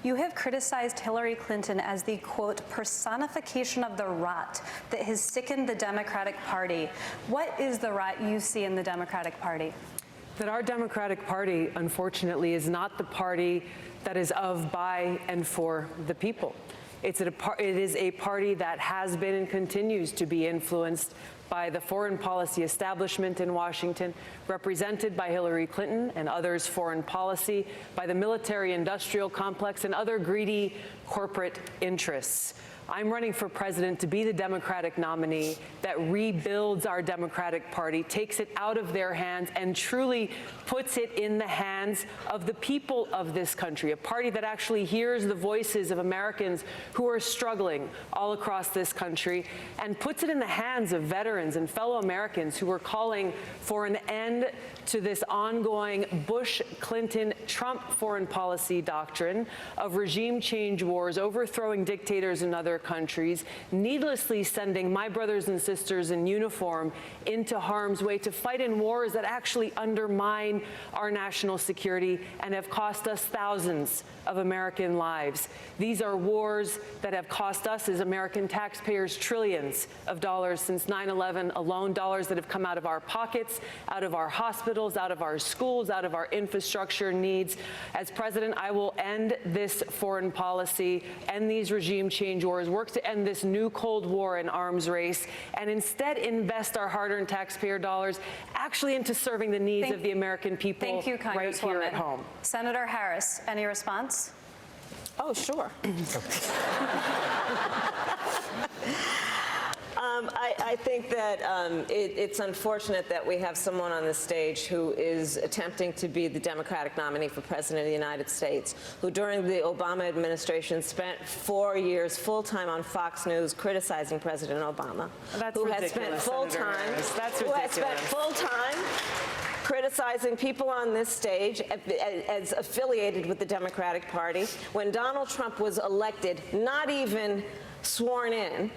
You have criticized Hillary Clinton as the, quote, personification of the rot that has sickened the Democratic Party. What is the rot you see in the Democratic Party? That our Democratic Party, unfortunately, is not the party that is of, by, and for the people. It is a party that has been and continues to be influenced by the foreign policy establishment in Washington, represented by Hillary Clinton and others' foreign policy, by the military-industrial complex and other greedy corporate interests. I'm running for president to be the Democratic nominee that rebuilds our Democratic Party, takes it out of their hands, and truly puts it in the hands of the people of this country, a party that actually hears the voices of Americans who are struggling all across this country, and puts it in the hands of veterans and fellow Americans who are calling for an end to this ongoing Bush, Clinton, Trump foreign policy doctrine of regime change wars, overthrowing dictators in other countries, needlessly sending my brothers and sisters in uniform into harm's way to fight in wars that actually undermine our national security and have cost us thousands of American lives. These are wars that have cost us as American taxpayers trillions of dollars since 9/11 alone, dollars that have come out of our pockets, out of our hospitals, out of our schools, out of our infrastructure needs. As president, I will end this foreign policy, end these regime change wars, work to end this new Cold War and arms race, and instead invest our hard-earned taxpayer dollars actually into serving the needs of the American people right here at home. Senator Harris, any response? Oh, sure. I think that it's unfortunate that we have someone on this stage who is attempting to be the Democratic nominee for President of the United States, who during the Obama administration spent 4 years full-time on Fox News criticizing President Obama. That's who ridiculous, has spent full-time, That's who ridiculous. has spent full-time criticizing people on this stage as affiliated with the Democratic Party. When Donald Trump was elected, not even sworn in,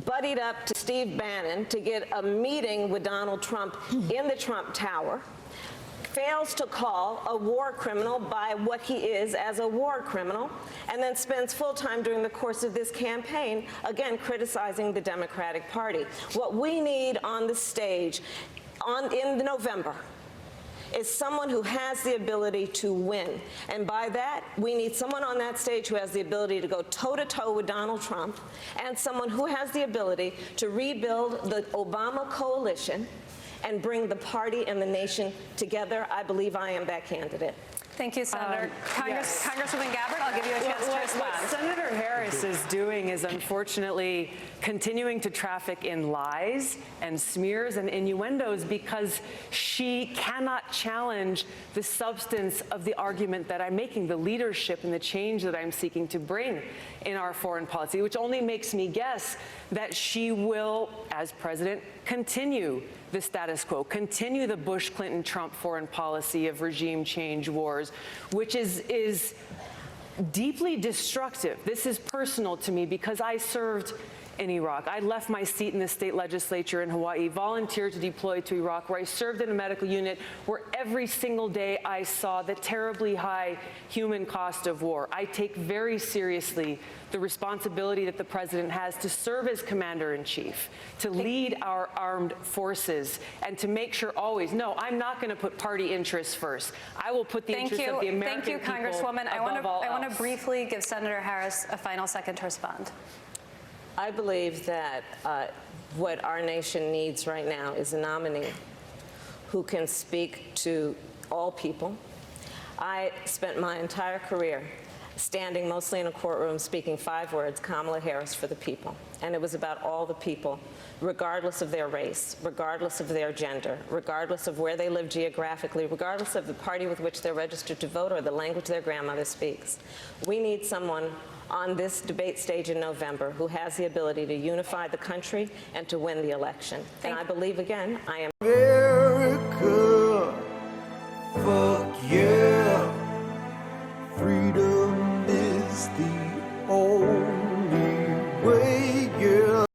buddied up to Steve Bannon to get a meeting with Donald Trump in the Trump Tower, fails to call a war criminal by what he is as a war criminal, and then spends full time during the course of this campaign, again, criticizing the Democratic Party. What we need on the stage in November is someone who has the ability to win. And by that, we need someone on that stage who has the ability to go toe-to-toe with Donald Trump, and someone who has the ability to rebuild the Obama coalition and bring the party and the nation together. I believe I am that candidate. Thank you, Senator. Yes. Congresswoman Gabbard, I'll give you a chance to respond. What Senator Harris is doing is unfortunately continuing to traffic in lies and smears and innuendos because she cannot challenge the substance of the argument that I'm making, the leadership and the change that I'm seeking to bring in our foreign policy, which only makes me guess that she will, as president, continue the status quo, continue the Bush-Clinton-Trump foreign policy of regime change wars, which is deeply destructive. This is personal to me because I served in Iraq. I left my seat in the state legislature in Hawaii, volunteered to deploy to Iraq, where I served in a medical unit where every single day I saw the terribly high human cost of war. I take very seriously the responsibility that the president has to serve as commander-in-chief, to lead our armed forces, and to make sure always, no, I'm not going to put party interests first. I will put the interests of the American people above all else. Thank you, Congresswoman. I want to briefly give Senator Harris a final second to respond. I believe that what our nation needs right now is a nominee who can speak to all people. I spent my entire career standing mostly in a courtroom speaking 5 words, Kamala Harris for the people. And it was about all the people, regardless of their race, regardless of their gender, regardless of where they live geographically, regardless of the party with which they're registered to vote or the language their grandmother speaks. We need someone on this debate stage in November who has the ability to unify the country and to win the election. And I believe, again, I am